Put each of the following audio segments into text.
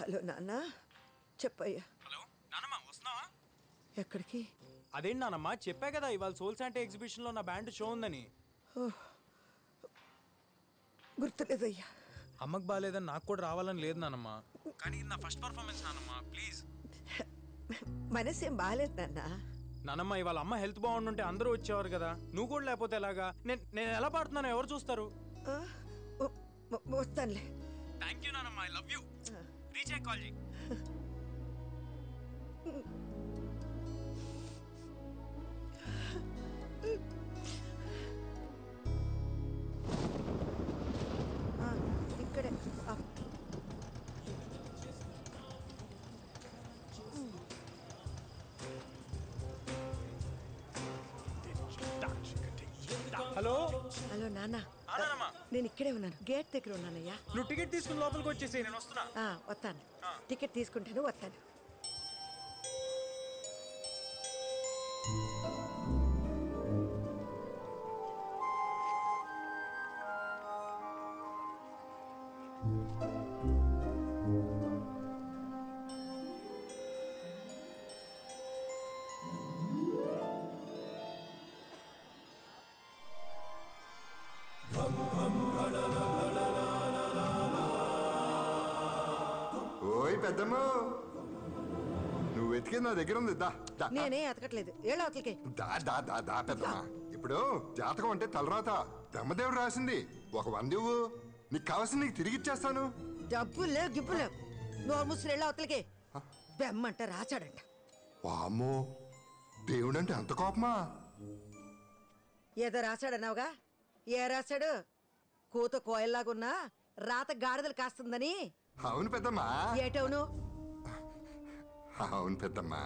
Hello నాన్న, చెప్పయ్యా. Hello నానమ్మ, వస్తున్నావా? ఎక్కడికి? అదేంటి నానమ్మ, చెప్పా కదా ఇవాళ సోల్ శాంటే ఎగ్జిబిషన్లో నా బ్యాండ్ షో ఉందని. గుర్తులేదయ్యా. అమ్మకు బాగాలేదని నాకు కూడా రావాలని లేదు నానమ్మ, కానీ ఇది నా ఫస్ట్ పర్ఫార్మెన్స్ నానమ్మ, ప్లీజ్. మనసేం బాగాలేదు నాన్న. నానమ్మ, ఇవాళ అమ్మ హెల్త్ బాగుండుంటే అందరూ వచ్చేవారు కదా, నువ్వు కూడా లేకపోతే ఎలాగా? నేను ఎలా పాడుతున్నానో ఎవరు చూస్తారు? వస్తానులే. థ్యాంక్ యూ నానమ్మ, ఐ లవ్ యూ. రీచ్ అయ్యి కాల్ చేయి. ఇక్కడే. హలో హలో నాన్న, నానమ్మ, నేను ఇక్కడే ఉన్నాను, గేట్ దగ్గర ఉన్నానయ్యా. నువ్వు టికెట్ తీసుకుని లోపలికి వచ్చేసి నేను వస్తున్నా. వస్తాను, టికెట్ తీసుకుంటాను, వస్తాను. ఓయ్ పెద్దమ్మ, నువ్వు వెతికేది నా దగ్గర ఉంది. దా దా నేనే ఎతకట్లేదు, ఏళ్ళ అవతలకే. దా దా దా దా పెద్దమ్మ. ఇప్పుడు జాతకం అంటే తలరాత బ్రహ్మదేవుడు రాసింది. ఒక 100 ఇవ్వు, నీకు కావాల్సింది నీకు తిరిగి ఇచ్చేస్తాను. డబ్బులు లేవు, గిబ్బులు లేవు. నోరు ముసులు ఏళ్ళ అవతలకే. బెమ్మంట రాచాడంట. వామ్మో, దేవుడంటే అంత కోపమా? ఏదో రాశాడన్నావుగా, ఏ రాశాడు? కూత కోయల్లాగున్నా రాత గాడిదలు కాస్తుందని. అవును పెద్దమ్మా. ఏటవును? అవును పెద్దమ్మా,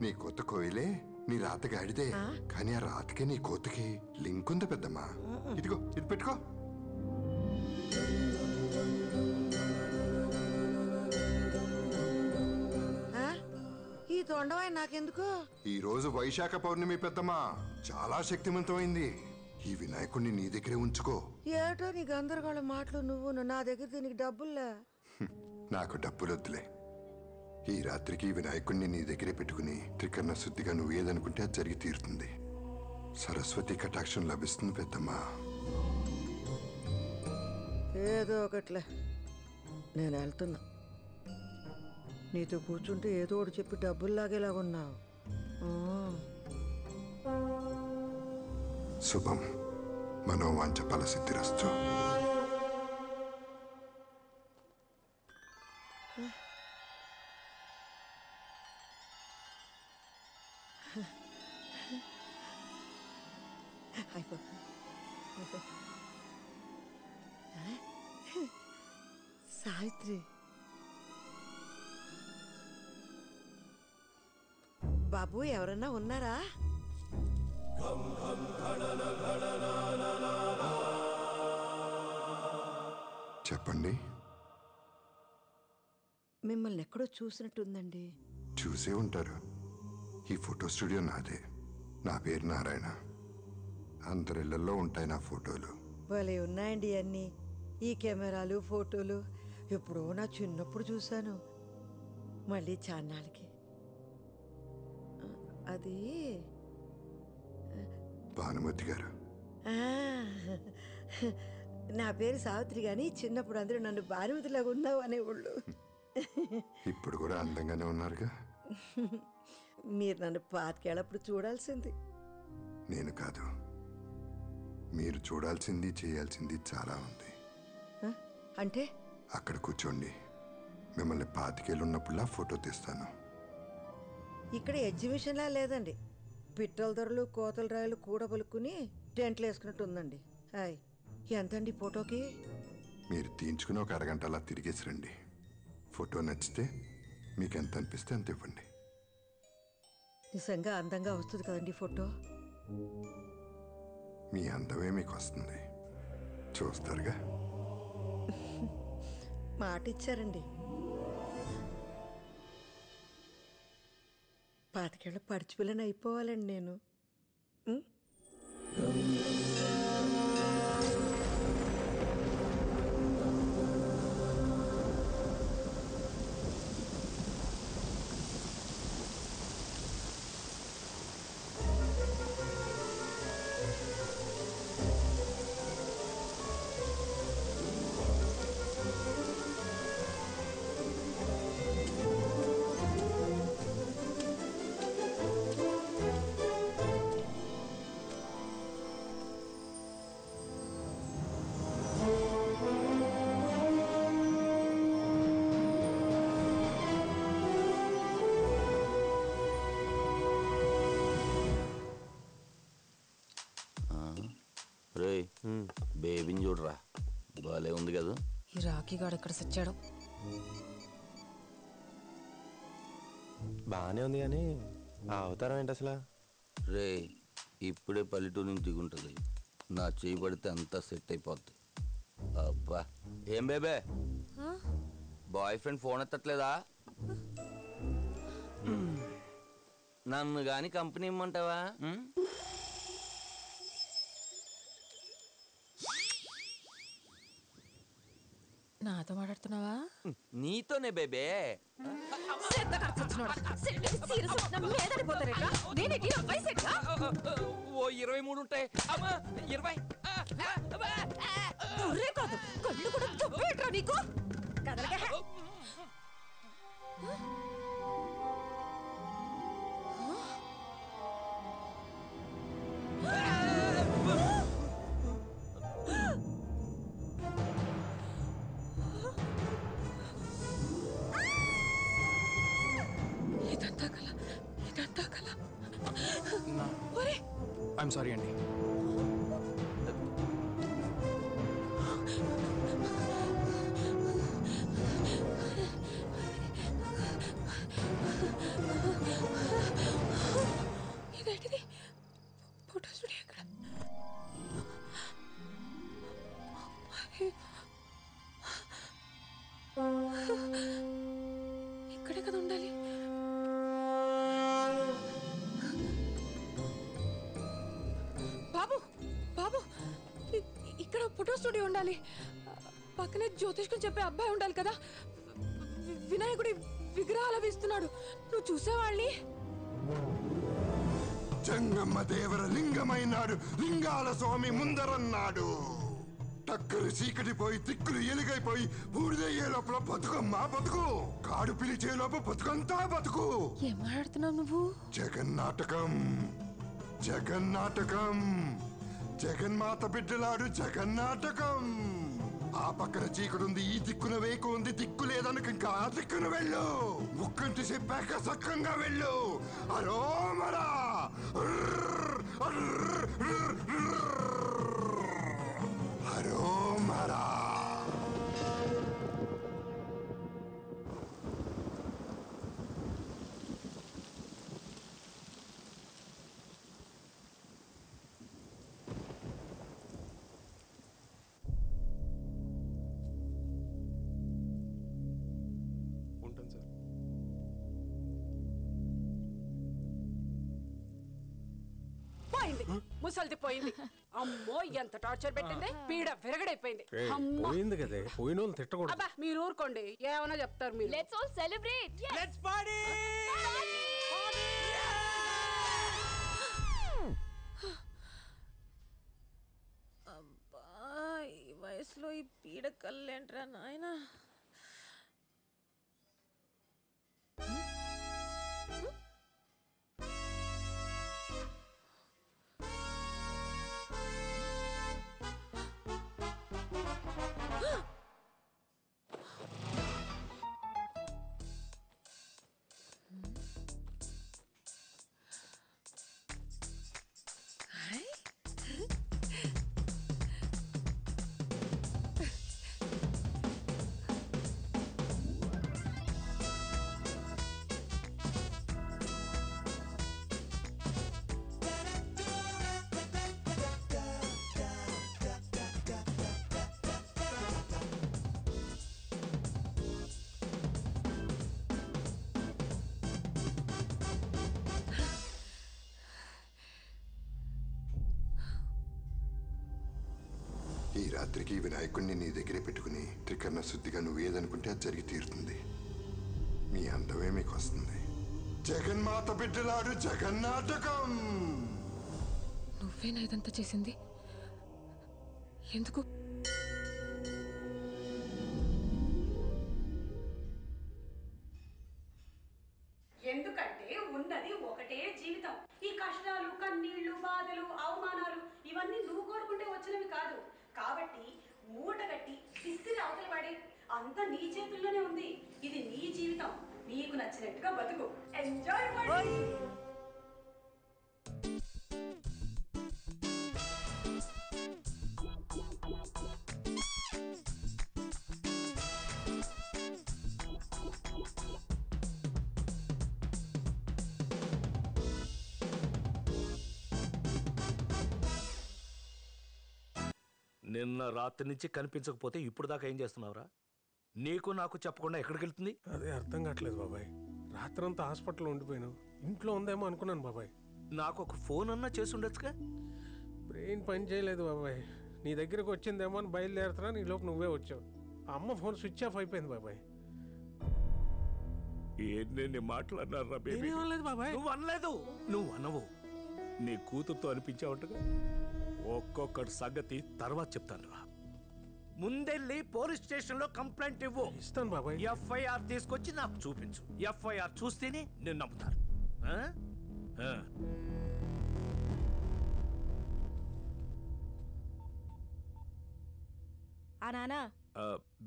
నీ కొత్త కోయిలే నీ రాత గాడిదే, కానీ ఆ రాతకి నీ కోతకి లింక్ ఉంది పెద్దమ్మా. ఇదిగో ఇది పెట్టుకో. ఈ తొండవాయి నాకెందుకు? ఈ రోజు వైశాఖ పౌర్ణమి పెద్దమ్మా, చాలా శక్తివంతమైంది. ఈ వినాయకుడిని నీ దగ్గరే ఉంచుకో. ఏటో నీ గందరగోళం మాటలు నువ్వు. నా దగ్గర దీనికి డబ్బుల్లా. నాకు డబ్బులొద్దులే. ఈ రాత్రికి వినాయకుడిని నీ దగ్గరే పెట్టుకుని త్రికరణ శుద్ధిగా నువ్వు ఏదనుకుంటే అది జరిగి తీరుతుంది. సరస్వతి కటాక్షం లభిస్తుంది పెద్దమ్మా. ఏదో ఒకట్లే, నేను వెళ్తున్నా. నీతో కూర్చుంటే ఏదో ఒకటి చెప్పి డబ్బులు లాగేలాగున్నావు. శుభం, మనోవాంఛ ఫలసిద్ధిరస్తు. సావిత్రి, బాబు ఎవరన్నా ఉన్నారా? చెప్పండి. మిమ్మల్ని ఎక్కడో చూసినట్టుందండి. చూసే ఉంటారు. ఈ ఫోటో స్టూడియో నాదే. నా పేరు నారాయణ. అందరిళ్లలో ఉంటాయి నా ఫోటోలు. భలే ఉన్నాయండి అన్నీ. ఈ కెమెరాలు, ఫోటోలు ఎప్పుడో నా చిన్నప్పుడు చూశాను. మళ్ళీ చాన్నాళ్ళకి. అది భానుమతి గారు. నా పేరు సావిత్రి, గాని చిన్నప్పుడు అందరూ నన్ను భానుమతిలాగా ఉన్నావు అనేవాళ్ళు. ఇప్పుడు కూడా అందంగానే ఉన్నారుగా. మీరు నన్ను పాతికేళ్ళప్పుడు చూడాల్సింది. నేను కాదు, మీరు చూడాల్సింది చేయాల్సింది చాలా ఉంది. అంటే? అక్కడ కూర్చోండి, మిమ్మల్ని 25 ఏళ్ళు ఉన్నప్పుడులా ఫోటో తీస్తాను. ఇక్కడ ఎగ్జిబిషన్లా లేదండి. పిట్టల ధరలు, కోతల రాయలు కూడబలుక్కుని టెంట్లు వేసుకున్నట్టు ఉందండి. హాయ్, ఎంతండి ఫోటోకి? మీరు తీయించుకుని ఒక అరగంట అలా తిరిగేసి రండి. ఫోటో నచ్చితే మీకు ఎంత అనిపిస్తే అంత ఇవ్వండి. నిజంగా అందంగా వస్తుంది కదండి ఫోటో? మీ అందమే మీకు వస్తుంది, చూస్తారుగా. మాట ఇచ్చారండి. 25 ఏళ్ళ పడిచిపిల్లని అయిపోవాలండి నేను. రాకీగాడు ఎక్కడ సచ్చాడో. బాగానే ఉంది కానీ ఆ అవతారం ఏంటి అసలు? రే ఇప్పుడే పల్లెటూరు నుంచి దిగుంటుంది. నా చేయి పడితే అంతా సెట్ అయిపోద్ది. అబ్బా ఏం బేబే, బాయ్ ఫ్రెండ్ ఫోన్ ఎత్తట్లేదా? నన్ను గాని కంపెనీ ఇమ్మంటావా? నాతో మాట్లాడుతున్నావా? నీతోనే బేబే. ఓ 23 ఉంటాయి. అమ్మా 20. కళ్ళు కూడా దుబ్బేట్రా నీకు. ఇదంతా కల, ఇదంతా కల. ఐఎమ్ సారీ అండి. ఇదేంటిది? ఫోటో స్టూడియో ఎక్కడ? ఇక్కడే కదా ఉండాలి. బాబు బాబు, ఇక్కడ ఫోటో స్టూడియో ఉండాలి. పక్కనే జ్యోతిష్కం చెప్పే అబ్బాయి ఉండాలి కదా. వినాయకుడి విగ్రహాలు వేస్తున్నాడు. నువ్వు చూసేవాళ్ళని. జంగమ్మ దేవర లింగమైనాడు, లింగాల స్వామి ముందరన్నాడు. టక్కరు చీకటి పోయి తిక్కులు ఎలుగైపోయి బూడిదయ్యే లోపల బతుకమ్మా బతుకు, కాడు పిలిచే లోపల బతుకంతా బతుకు. ఏం మాట్లాడుతున్నావు నువ్వు? జగన్నాటకం, జగన్నాటకం, జగన్మాత బిడ్డలాడు జగన్నాటకం. ఆ పక్కన చీకటి ఈ దిక్కున వేకు ఉంది. దిక్కు లేదనక ఇంకా ఆ దిక్కున వెళ్ళు. ముక్కంటి చెప్పాక సక్కంగా వెళ్ళు. అరోమరా అరోమరా. ఉంటాను సార్. పోయింది, ముసల్ది పోయింది. అమ్మో ఎంత టార్చర్ పెట్టింది. పీడ విరగడైపోయింది. పోయింది కదే, పోయిన వాళ్ళు తిట్టకూడదు. అబ్బా మీరు ఊరుకోండి, ఏమైనా చెప్తారు మీరు. Let's all celebrate. Let's party. అబ్బా, ఈ వయసులో ఈ పీడ కళ్ళేంట్రా నాయనా. ఈ రాత్రికి వినాయకుడిని నీ దగ్గరే పెట్టుకుని త్రికరణ శుద్ధిగా నువ్వు ఏదనుకుంటే అది జరిగి తీరుతుంది. మీ అందమే మీకు వస్తుంది. జగన్మాత బిడ్డలాడు జగన్నాటకం. నువ్వేనా ఇదంతా చేసింది? ఎందుకు? ఎందుకంటే ఉన్నది ఒకటే జీవితం. ఈ కష్టాలు, కన్నీళ్లు, బాధలు, అవమానాలు ఇవన్నీ నువ్వు కోరుకుంటే వచ్చినవి కాదు. కాబట్టి మూట కట్టి విసిరి అవతల పడి, అంతా నీ చేతుల్లోనే ఉంది. ఇది నీ జీవితం, నీకు నచ్చినట్టుగా బతుకు. ఎంజాయ్. నిన్న రాత్రి నుంచి కనిపించకపోతే ఇప్పుడు దాకా ఏం చేస్తున్నావురా? నీకు నాకు చెప్పకుండా ఎక్కడికి వెళ్తుంది? అదే అర్థం కావట్లేదు బాబాయ్. రాత్రంతా హాస్పిటల్లో ఉండిపోయాను. ఇంట్లో ఉందేమో అనుకున్నాను బాబాయ్. నాకు ఒక ఫోన్ అన్నా చేసి ఉండొచ్చుగా. బ్రెయిన్ పని చేయలేదు బాబాయ్. నీ దగ్గరకు వచ్చిందేమో అని బయలుదేరుతున్నా, నీలోపు నువ్వే వచ్చావు. అమ్మ ఫోన్ స్విచ్ ఆఫ్ అయిపోయింది బాబాయ్. ఎన్ని మాట్లాడినారా బేబీ? నేనేం అనలేదు బాబాయ్. నువ్వు అనలేదు. నువ్వు అనవు. నీ కూతురుతో అనిపించావుంటగా. ఒక్కొక్కటి సంగతి తర్వాత చెప్తాను రా. ముందెళ్ళి పోలీస్ స్టేషన్లో కంప్లైంట్ ఇవ్వు. ఇస్తాను బాబాయ్. ఎఫ్ఐఆర్ తీసుకొచ్చి నాకు చూపించు. ఎఫ్ఐఆర్ చూస్తేనే నేను నమ్ముతాను. ఆ? ఆ. ఆ నానా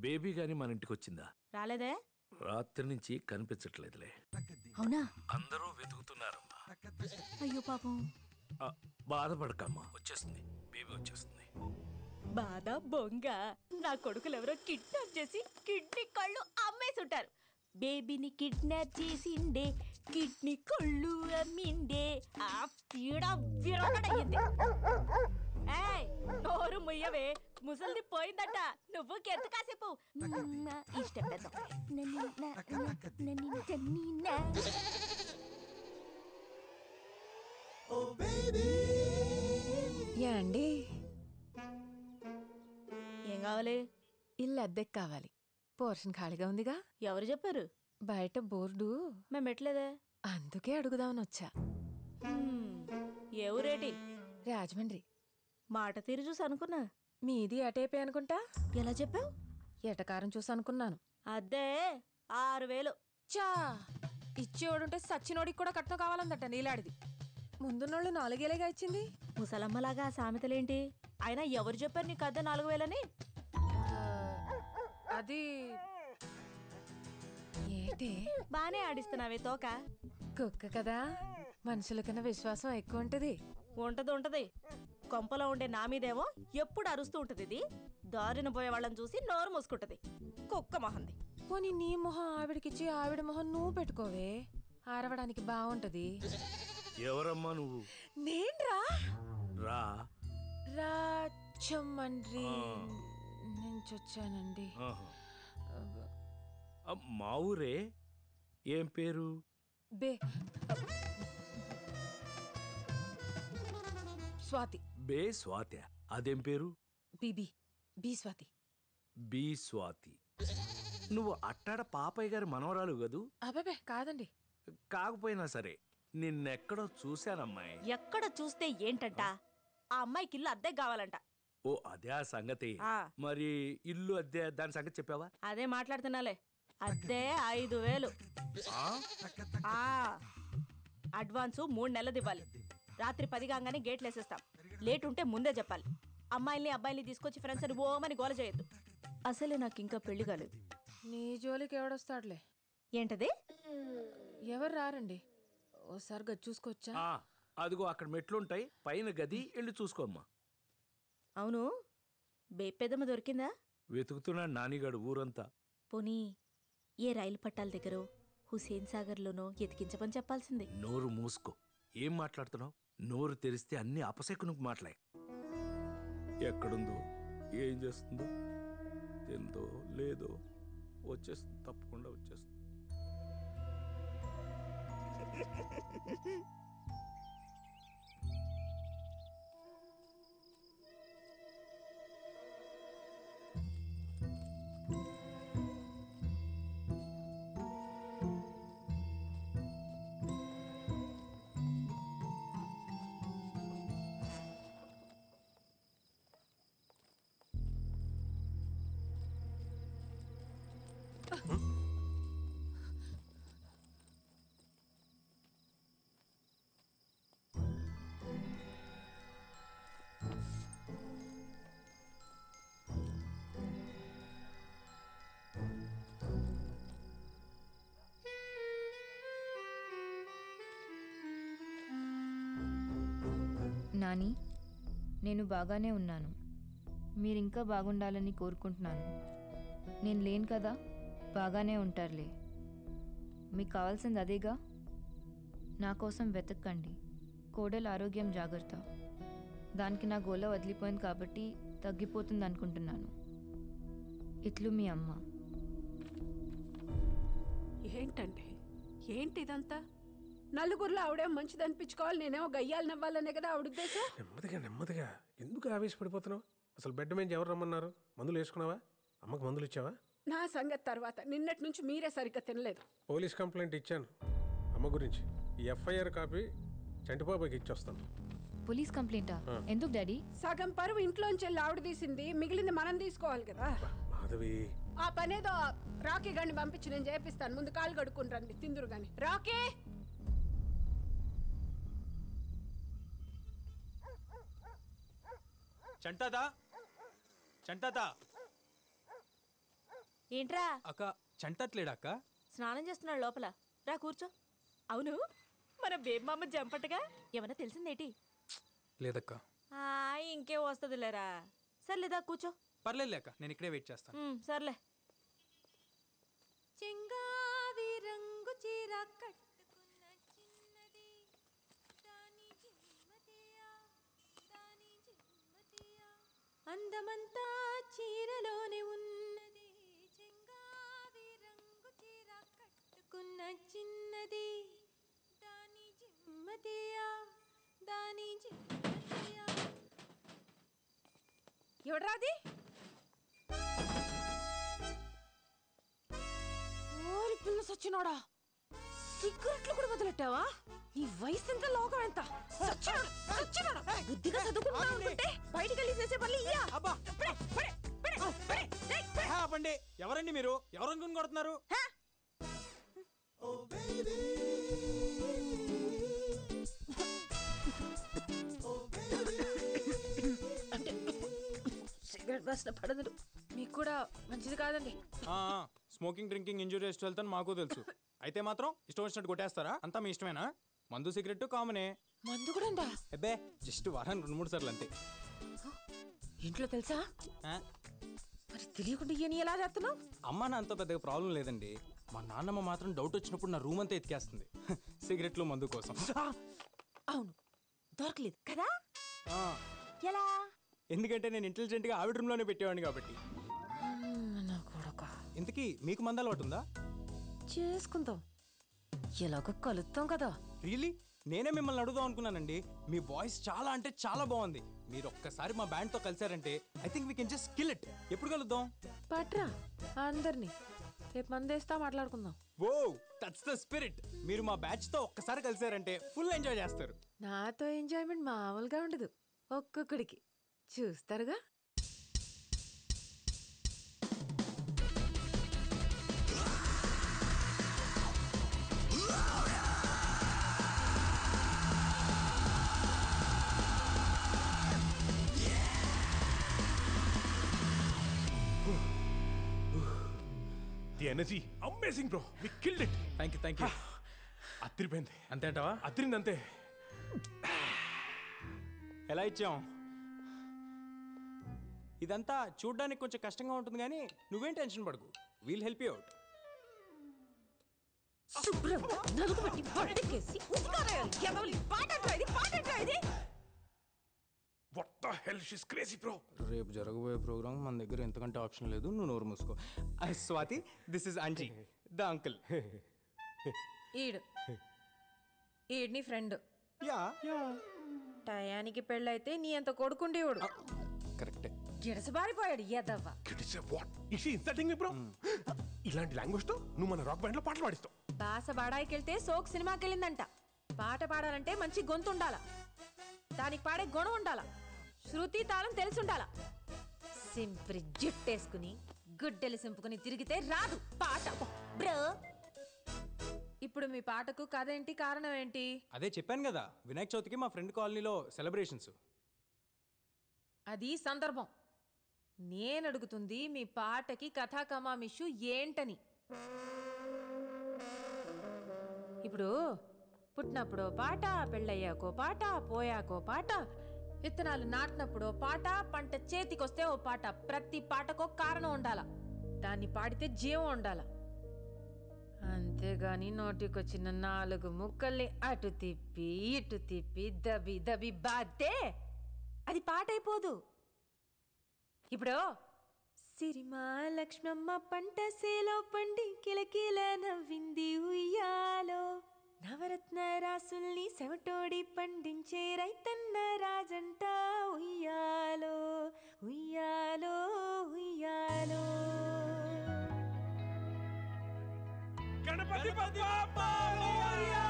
బేబీ గాని మన ఇంటికి వచ్చిందా? రాలేదే. రాత్రి నుంచి కనిపించట్లేదులే. అవునా? అందరూ వెతుకుతున్నారమ్మా. అయ్యో పాపం. బాధపడకమ్మా, వచ్చేస్తుంది. బేబీ వచ్చేస్తుంది. బాధ బొంగ. నా కొడుకులు ఎవరో కిడ్నాప్ చేసి కిడ్నీ కళ్ళు అమ్మేసి ఉంటారు. బేబీని కిడ్నాప్ చేసిండే, కిడ్నీ కళ్ళు అమ్మిండే. ఆ పీడ విరగడయ్యింది. ఏయ్, నోరు ముయ్యవే, ముసలిది పోయిందట. నువ్వు కెంత కాసేపు ఇష్టం పెద్ద. అండి, ఏం కావాలి? ఇల్లు అద్దెకి కావాలి. పోర్షన్ ఖాళీగా ఉందిగా. ఎవరు చెప్పారు? బయట బోర్డు మేము పెట్టలేదే. అందుకే అడుగుదామని వచ్చా. ఏ ఊరేటి? రాజమండ్రి. మాట తీరు చూసి అనుకున్నా. మీది అటేపే అనుకుంటా. ఎలా చెప్పావు? ఎటకారం చూసి అనుకున్నాను. అద్దే 6000. చా, ఇచ్చేవాడుంటే సచ్చినోడికి కూడా కట్నం కావాలందట నీలాడిది. ముందున్నోళ్ళు 4,000గా ఇచ్చింది. ముసలమ్మలాగా ఆ సామెతలేంటి? అయినా ఎవరు చెప్పారు నీకు అద్దె 4000అని? అది ఏంటి? బానే ఆడిస్తున్నావే తోక. కుక్క కదా, మనుషుల కన్నా విశ్వాసం ఎక్కువ ఉంటది. ఉంటది. కొంపలో ఉండే నా మీదేమో ఎప్పుడు అరుస్తూ ఉంటది. ఇది దారిన పోయే వాళ్ళని చూసి నోరు మూసుకుంటది. కుక్క మొహంది. పోనీ నీ మొహం ఆవిడకిచ్చి ఆవిడ మొహం నువ్వు పెట్టుకోవే, ఆరవడానికి బాగుంటది. ఎవరమ్మా నువ్వు? నేన్రా రా. రాజమండ్రి నుంచి వచ్చానండి. మా ఊరే. ఏం పేరు? స్వాతి. బే స్వాతి. అదేం పేరు? బి స్వాతి. బి స్వాతి. నువ్వు అట్టాడ పాపయ్య గారి మనవరాలు కదూ? అబ్బాబే కాదండి. కాకపోయినా సరే నిన్నెక్కడో చూశానమ్మాయి. ఎక్కడ చూస్తే ఏంటంట? ఆ అమ్మాయికి ఇల్లు అద్దె కావాలంట. ఓ అదే ఆ సంగతి. మరి ఇల్లు అద్దె దాని సంగతి చెప్పావా? అదే మాట్లాడుతున్నాలే. అద్దె 5000. అడ్వాన్సు 3 నెలలు ఇవ్వాలి. రాత్రి 10 కాగానే గేట్లు వేసేస్తాం. లేట్ ఉంటే ముందే చెప్పాలి. అమ్మాయిల్ని అబ్బాయిల్ని తీసుకొచ్చి ఫ్రెండ్స్ అని ఓమని గోల చేయొద్దు. అసలే నాకు ఇంకా పెళ్లి కాలేదు. నీ జోలికి ఎవడొస్తాడులే. ఏంటది? ఎవరు రారండి. ఓసారి గది చూసుకోవచ్చా? అదిగో అక్కడ మెట్లుంటాయి, పైన గది వెళ్ళి చూసుకోమ్మా. అవును, బేపెదమ్మ దొరికిందా? వెతుకుతున్నాడు నానిగాడు ఊరంతా. పోనీ ఏ రైలు పట్టాల దగ్గర హుసేన్ సాగర్లోనో ఎతికించమని చెప్పాల్సింది. నోరు మూసుకో. ఏం మాట్లాడుతున్నావు? నోరు తెరిస్తే అన్ని అపశకునికి మాట్లాయి. ఎక్కడుందో, ఏం చేస్తుందో, తిందో లేదో వచ్చేస్తుంది. తప్పకుండా వచ్చేస్తుంది. నాని, నేను బాగానే ఉన్నాను. మీరింకా బాగుండాలని కోరుకుంటున్నాను. నేను లేను కదా, బాగానే ఉంటారులే. మీకు కావాల్సింది అదేగా. నా కోసం వెతక్కండి. కోడలు ఆరోగ్యం జాగ్రత్త. దానికి నా గోల వదిలిపోయింది కాబట్టి తగ్గిపోతుంది అనుకుంటున్నాను. ఇట్లు మీ అమ్మ. ఏంటంటే ఏంటి ఇదంతా? నలుగురిలో ఆవిడేమో మంచిది అనిపించుకోవాలి, నేనేమో గయ్యాలు నవ్వాలనే కదా ఆవిడ ఉద్దేశం. నెమ్మదిగా ఎందుకు ఆవేశపడిపోతున్నావు? అసలు బెడ్ మీద ఎవరు రమ్మన్నారు? మందులు వేసుకున్నావా? అమ్మకు మందులు ఇచ్చావా? నా సంగతి తర్వాత. నిన్నటి నుంచి మీరే సరిగ్గా తినలేదు. పోలీస్ కంప్లైంట్ ఇచ్చాను అమ్మ గురించి. ఈ ఎఫ్ఐఆర్ కాపీ చంటిబాబాకి ఇచ్చొస్తాను. పోలీస్ కంప్లైంటా? ఎందుకు డాడీ? సగం పరువు ఇంట్లోంచి వెళ్ళి ఆవిడ తీసింది, మిగిలింది మనం తీసుకోవాలి కదా. మాధవి, ఆ పనేదో రాకీ గారిని పంపించి నేను చేపిస్తాను. ముందు కాలు కడుక్కుని రండి, తిందురు గాని. రాకీ, చంటాతా ఏంట్రా? అక్క చంటట్లేడా అక్క? స్నానం చేస్తున్నాడు లోపల. రా కూర్చో. అవును, మన బేబమ్మ జంపటగా ఏమన్నా తెలిసిందేటి? లేదక్క. ఇంకే వస్తుందిలేరా. సర్లేదా కూర్చో. పర్లేదు అక్క, నేను ఇక్కడే వెయిట్ చేస్తాను. సర్లే. చెంగావి రంగు చీర కట్టుకున్న చిన్నది దాని జిమ్మతియా దాని జిమ్మతియా అందమంతా చీరలోనే ఉన్నది. చెంగావి రంగు చీర కట్టుకున్న చిన్నది దాని జిమ్మతియా దాని జిమ్మతియా. ఎవడ్రాది? పిల్ల సచ్చినోడా, సిగరెట్లు కూడా వదిలెట్టావా? నీ వయసు ఎంత, లోకం ఎంత? సచ్చినోడా బుద్ధిగా చదువుకుంటున్నావు అనుకుంటే బయటికి వెళ్ళి చేసే పనులు ఇయ్యా. ఆపండి. ఎవరండి మీరు? ఎవరు అనుకుని కొడుతున్నారు? సిగరెట్ వాసన పడదు. మీకు కూడా మంచిది కాదండి. Smoking, drinking injurious to health అని మాకు తెలుసు. అయితే మాత్రం ఇష్టం వచ్చినట్టు కొట్టేస్తారా? అంతా మీ ఇష్టమేనా? మందు సిగరెట్ కామనే. మందు కూడా ఉందా? అబ్బే, జస్ట్ వారానికి 2-3 సార్లు అంతే. ఇంట్లో తెలుసా? మరి తెలియకుండా ఇయని ఎలా చేస్తున్నావు? అమ్మ నాన్నతో పెద్దగా ప్రాబ్లం లేదండి. మా నాన్నమ్మ మాత్రం డౌట్ వచ్చినప్పుడు నా రూమ్ అంతా ఎత్తికేస్తుంది సిగరెట్లు, మందు కోసం. అవును, దొరకలేదు కదా? ఎలా? ఎందుకంటే నేను ఇంటెలిజెంట్గా ఆవిడ రూమ్లోనే పెట్టేవాడిని కాబట్టి. ఇంతకీ మీకు మందు అలవాటు ఉందా? చేసుకుందాం, ఎలాగో కలుద్దాం కదా. రియలీ? నేనే మిమ్మల్ని అడుగుదాం అనుకున్నానండి. మీ వాయిస్ చాలా అంటే చాలా బాగుంది. మీరు ఒక్కసారి మా బ్యాండ్తో కలిసారంటే I think we can just kill it. ఎప్పుడు కలుద్దాం? పట్రా అందరినీ, రేపు మందేస్తా మాట్లాడుకుందాం. Oh, that's the spirit. మీరు మా బ్యాచ్తో ఒక్కసారి కలిసారంటే ఫుల్ ఎంజాయ్ చేస్తారు. నాతో ఎంజాయ్మెంట్ మామూలుగా ఉండదు, ఒక్కొక్కడికి చూస్తారుగా. The energy, amazing bro. We killed it. Thank you. అదిరిపోయింది. అంతే అంటావా? అదిరింది అంతే. ఎలా ఇచ్చాం? ఇదంతా చూడ్డానికి కొంచెం కష్టంగా ఉంటుంది కానీ నువ్వేం టెన్షన్ పడకు. We'll help you out. శుభ్రంగా నలుగు పెట్టి బట్టకేసి ఉతికారేయాలి. ఎవరి పాటంట్రా ఇది, పాటంట్రా ఇది. What the hell, she's crazy bro. రేపు జరగబోయే ప్రోగ్రామ్ మన దగ్గర ఎంతకంటే ఆప్షన్ లేదు. నువ్వు నోరు మూసుకో. Swathi, this is Anji the uncle. ఈడ్ని ఫ్రెండ్. యా, టయానికి పెళ్ళైతే నీ అంత కొడుకుండేవాడు. కరెక్టే. గిడసబారిపోయాడు ఎదవ్వ. What? Is she insulting me bro? ఇలాంటి లాంగ్వేజ్ తో నువ్వు మన రాక్ బ్యాండ్ లో పాటలు పాడిస్తావు. బాస బాడాయికెళ్తే సోక్ సినిమాకి వెళ్ళిందంట. పాట పాడాలంటే మంచి గొంతు ఉండాలా, దానికి పాడే గుణం ఉండాలా, శృతి తాళం తెలిసి ఉండాలా. సింప్రి జుట్టేసుకుని గుడ్డెలు సింపుకుని తిరిగితే రాదు పాట బ్రో. ఇప్పుడు మీ పాటకు కథ ఏంటి, కారణం ఏంటి? అదే చెప్పాను కదా, వినాయక చవితికి మా ఫ్రెండ్ కాలనీలో సెలబ్రేషన్స్. అది సందర్భం. నేను అడుగుతుంది మీ పాటకి కథా కమామిషు ఏంటని. ఇప్పుడు పుట్టినప్పుడో పాట, పెళ్ళయ్యాకో పాట, పోయాకో పాట, విత్తనాలు నాటినప్పుడో పాట, పంట చేతికొస్తే ఓ పాట. ప్రతి పాటకో కారణం ఉండాల, దాన్ని పాడితే జీవం ఉండాల. అంతేగాని నోటికొచ్చిన 4 ముక్కల్ని అటు తిప్పి ఇటు తిప్పి దబి దబి బాతే అది పాట అయిపోదు. ఇప్పుడు సిరిమా లక్ష్మమ్మ పంట సేలో పండి కిలకిల నవ్వింది ఉయ్యాలో, నవరత్న రాసుల్ని సెవటోడి పండించే రైతన్న రాజంట ఉయ్యాలో ఉయ్యాలో ఉయ్యాలో. గణపతి బప్పా మోరియా